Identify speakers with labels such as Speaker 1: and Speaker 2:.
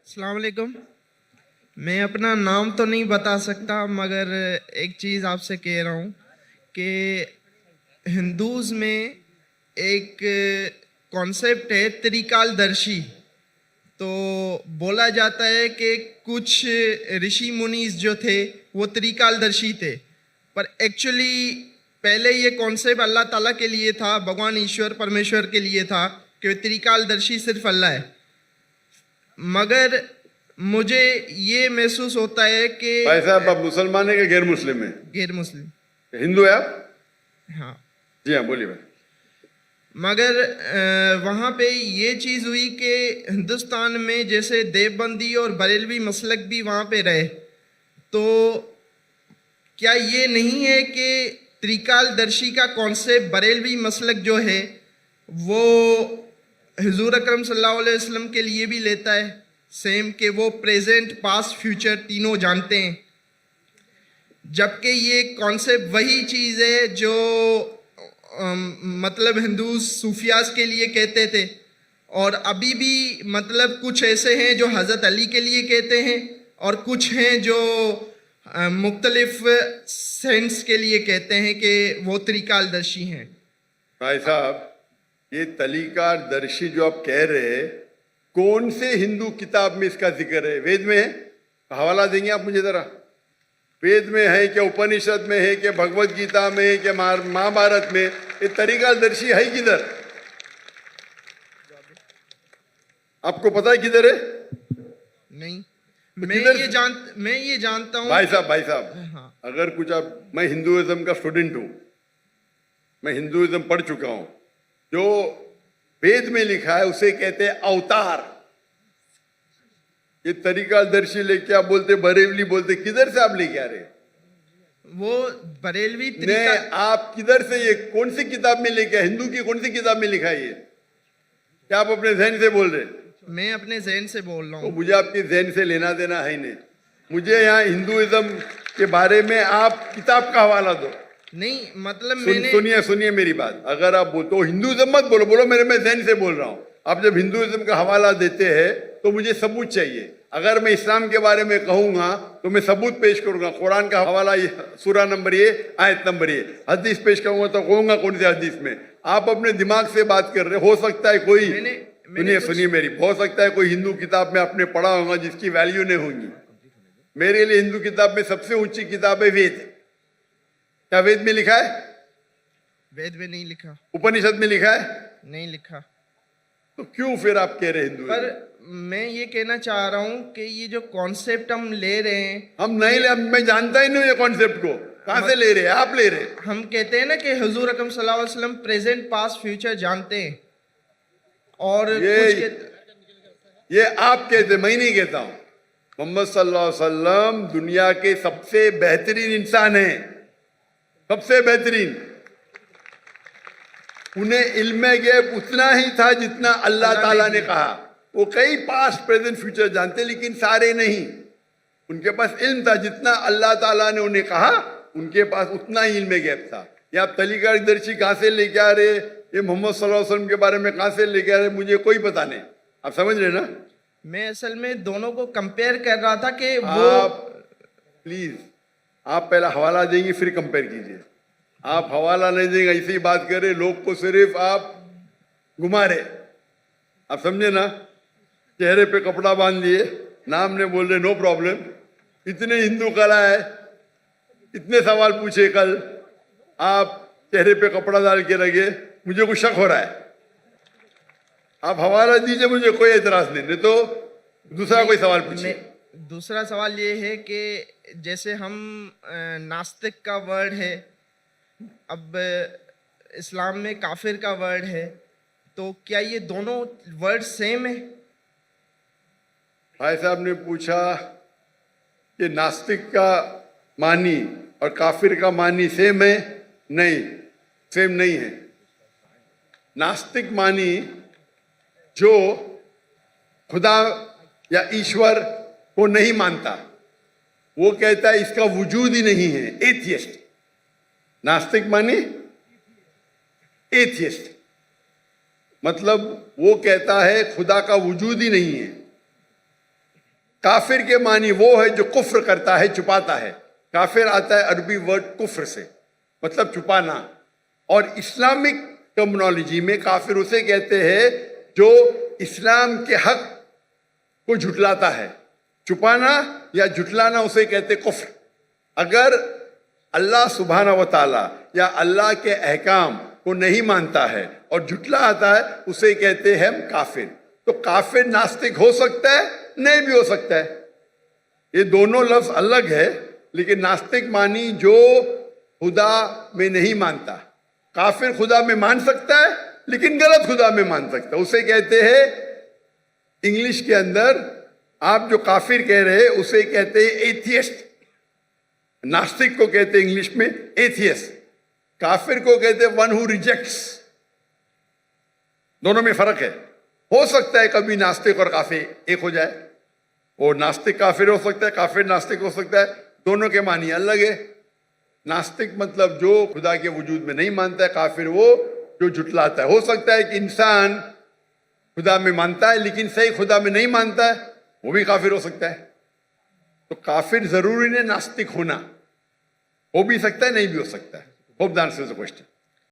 Speaker 1: अस्सलाम वालेकुम। मैं अपना नाम तो नहीं बता सकता, मगर एक चीज़ आपसे कह रहा हूँ कि हिंदूज़ में एक कॉन्सेप्ट है त्रिकालदर्शी। तो बोला जाता है कि कुछ ऋषि मुनीस जो थे वो त्रिकालदर्शी थे, पर एक्चुअली पहले ये कॉन्सेप्ट अल्लाह ताला के लिए था, भगवान ईश्वर परमेश्वर के लिए था कि त्रिकालदर्शी सिर्फ अल्लाह है। मगर मुझे ये महसूस होता है कि
Speaker 2: भाई साहब, आप मुसलमान है कि गैर मुस्लिम है?
Speaker 1: गैर मुस्लिम।
Speaker 2: हिंदू है आप?
Speaker 1: हाँ।
Speaker 2: जी हाँ, बोलिए भाई।
Speaker 1: मगर वहाँ पे ये चीज़ हुई कि हिंदुस्तान में जैसे देवबंदी और बरेलवी मसलक भी वहाँ पे रहे, तो क्या ये नहीं है कि त्रिकालदर्शी का कॉन्सेप्ट बरेलवी मसलक जो है वो हुजूर अकरम सल्लल्लाहु अलैहि वसल्लम के लिए भी लेता है, सेम कि वो प्रेजेंट पास्ट फ्यूचर तीनों जानते हैं, जबकि ये कॉन्सेप्ट वही चीज़ है जो मतलब हिंदू सूफियाज के लिए कहते थे, और अभी भी मतलब कुछ ऐसे हैं जो हज़रत अली के लिए कहते हैं और कुछ हैं जो मुख्तलिफ सेंट्स के लिए कहते हैं कि वो त्रिकालदर्शी हैं।
Speaker 2: भाई साहब, ये तलीकारदर्शी जो आप कह रहे हैं, कौन से हिंदू किताब में इसका जिक्र है? वेद में है? हवाला देंगे आप मुझे जरा? वेद में है क्या, उपनिषद में है क्या, भगवत गीता में है क्या, महाभारत में? ये तरीकादर्शी है किधर? आपको पता है किधर है?
Speaker 1: नहीं,
Speaker 2: तो
Speaker 1: मैं ये जानता हूँ।
Speaker 2: भाई साहब,
Speaker 1: हाँ।
Speaker 2: अगर कुछ आप, मैं हिंदुइज्म का स्टूडेंट हूं, मैं हिंदुइज्म पढ़ चुका हूं। जो वेद में लिखा है उसे कहते हैं अवतार। ये तरीकादर्शी लेके आप बोलते बरेलवी बोलते, किधर से आप लेके आ रहे?
Speaker 1: वो बरेलवी
Speaker 2: आप किधर से, ये कौन सी किताब में लेके आए? हिंदू की कौन सी किताब में लिखा है ये? क्या आप अपने जहन से बोल रहे?
Speaker 1: मैं अपने जहन से बोल रहा हूँ।
Speaker 2: तो मुझे आपके जहन से लेना देना है नहीं। मुझे यहाँ हिंदुइज्म के बारे में आप किताब का हवाला दो।
Speaker 1: नहीं, मतलब
Speaker 2: सुनिए मेरी बात। अगर आप बोलते हो हिंदुइज्म मत बोलो मेरे, मैं जहन से बोल रहा हूँ। आप जब हिंदुइज्म का हवाला देते हैं तो मुझे सबूत चाहिए। अगर मैं इस्लाम के बारे में कहूंगा तो मैं सबूत पेश करूंगा। कुरान का हवाला ये, सूरा नंबर ये, आयत नंबर ये। हदीस पेश करूंगा तो कहूंगा कौन से हदीस में। आप अपने दिमाग से बात कर रहे हो सकता है कोई, सुनिए मेरी, हो सकता है कोई हिंदू किताब में आपने पढ़ा होगा जिसकी वैल्यू नहीं होगी। मेरे लिए हिंदू किताब में सबसे ऊंची किताब है वेद। क्या वेद में लिखा है?
Speaker 1: वेद में नहीं लिखा।
Speaker 2: उपनिषद में लिखा है?
Speaker 1: नहीं लिखा।
Speaker 2: तो क्यों फिर आप कह रहे हिंदू?
Speaker 1: पर मैं ये कहना चाह रहा हूँ कि ये जो कॉन्सेप्ट हम ले रहे हैं,
Speaker 2: हम नहीं ले, मैं जानता ही नहीं ये कॉन्सेप्ट को। कहां से ले रहे हैं आप? ले रहे
Speaker 1: हम कहते हैं ना कि हुजूर अकरम सल्लल्लाहु अलैहि वसल्लम प्रेजेंट पास्ट फ्यूचर जानते हैं, और
Speaker 2: ये आप कहते, मैं नहीं कहता हूं। मोहम्मद सल्लल्लाहु अलैहि वसल्लम दुनिया के सबसे बेहतरीन इंसान है, सबसे बेहतरीन। उन्हें इल्म गैब उतना ही था जितना अल्लाह ताला ने कहा। वो कई पास्ट प्रेजेंट फ्यूचर जानते, लेकिन सारे नहीं। उनके पास इल्म था जितना अल्लाह ताला ने उन्हें कहा, उनके पास उतना ही इल्म गैब था। ये आप तरीकादर्शी कहां से लेके आ रहे? ये मोहम्मद सल्लल्लाहु अलैहि वसल्लम के बारे में कहां से लेके आ रहे? मुझे कोई पता नहीं। आप समझ रहे ना?
Speaker 1: मैं असल में दोनों को कंपेयर कर रहा था कि
Speaker 2: आप प्लीज, आप पहला हवाला देंगे फिर कंपेयर कीजिए। आप हवाला नहीं देंगे, ऐसी बात कर रहे, लोग को सिर्फ आप घुमा रहे। आप समझे ना? चेहरे पे कपड़ा बांध दिए, नाम ने बोल रहे नो प्रॉब्लम। इतने हिंदू कला है, इतने सवाल पूछे कल, आप चेहरे पे कपड़ा डाल के लगे। मुझे कुछ शक हो रहा है। आप हवाला दीजिए, मुझे कोई एतराज नहीं तो दूसरा कोई सवाल पूछिए।
Speaker 1: दूसरा सवाल ये है कि जैसे हम नास्तिक का वर्ड है, अब इस्लाम में काफिर का वर्ड है, तो क्या ये दोनों वर्ड सेम है?
Speaker 2: भाई साहब ने पूछा कि नास्तिक का मानी और काफिर का मानी सेम है? नहीं, सेम नहीं है। नास्तिक मानी जो खुदा या ईश्वर को नहीं मानता, वो कहता है इसका वजूद ही नहीं है, एथियस्ट। नास्तिक मानी एथियस्ट, मतलब वो कहता है खुदा का वजूद ही नहीं है। काफिर के मानी वो है जो कुफ्र करता है, छुपाता है। काफिर आता है अरबी वर्ड कुफ्र से, मतलब छुपाना। और इस्लामिक टर्मिनोलॉजी में काफिर उसे कहते हैं जो इस्लाम के हक को झुटलाता है। छुपाना या झुटलाना उसे कहते कुफ्र। अगर अल्लाह सुब्हाना व ताला या अल्लाह के अहकाम को नहीं मानता है और झुटला आता है, उसे कहते हैं हम काफिर। तो काफिर नास्तिक हो सकता है, नहीं भी हो सकता है। ये दोनों लफ्ज अलग है, लेकिन नास्तिक मानी जो खुदा में नहीं मानता। काफिर खुदा में मान सकता है, लेकिन गलत खुदा में मान सकता है। उसे कहते हैं इंग्लिश के अंदर, आप जो काफिर कह रहे हैं उसे कहते हैं एथियस्ट। नास्तिक को कहते हैं इंग्लिश में एथियस्ट। काफिर को कहते हैं वन हु रिजेक्ट्स। दोनों में फर्क है। हो सकता है कभी नास्तिक और काफिर एक हो जाए, और नास्तिक काफिर हो सकता है, काफिर नास्तिक हो सकता है। दोनों के मानी अलग है। नास्तिक मतलब जो खुदा के वजूद में नहीं मानता है, काफिर वो जो झुटलाता है। हो सकता है कि इंसान खुदा में मानता है लेकिन सही खुदा में नहीं मानता है, वो भी काफिर हो सकता है। तो काफिर जरूरी नहीं नास्तिक होना, हो भी सकता है, नहीं भी हो सकता है। Hope the answer is the question.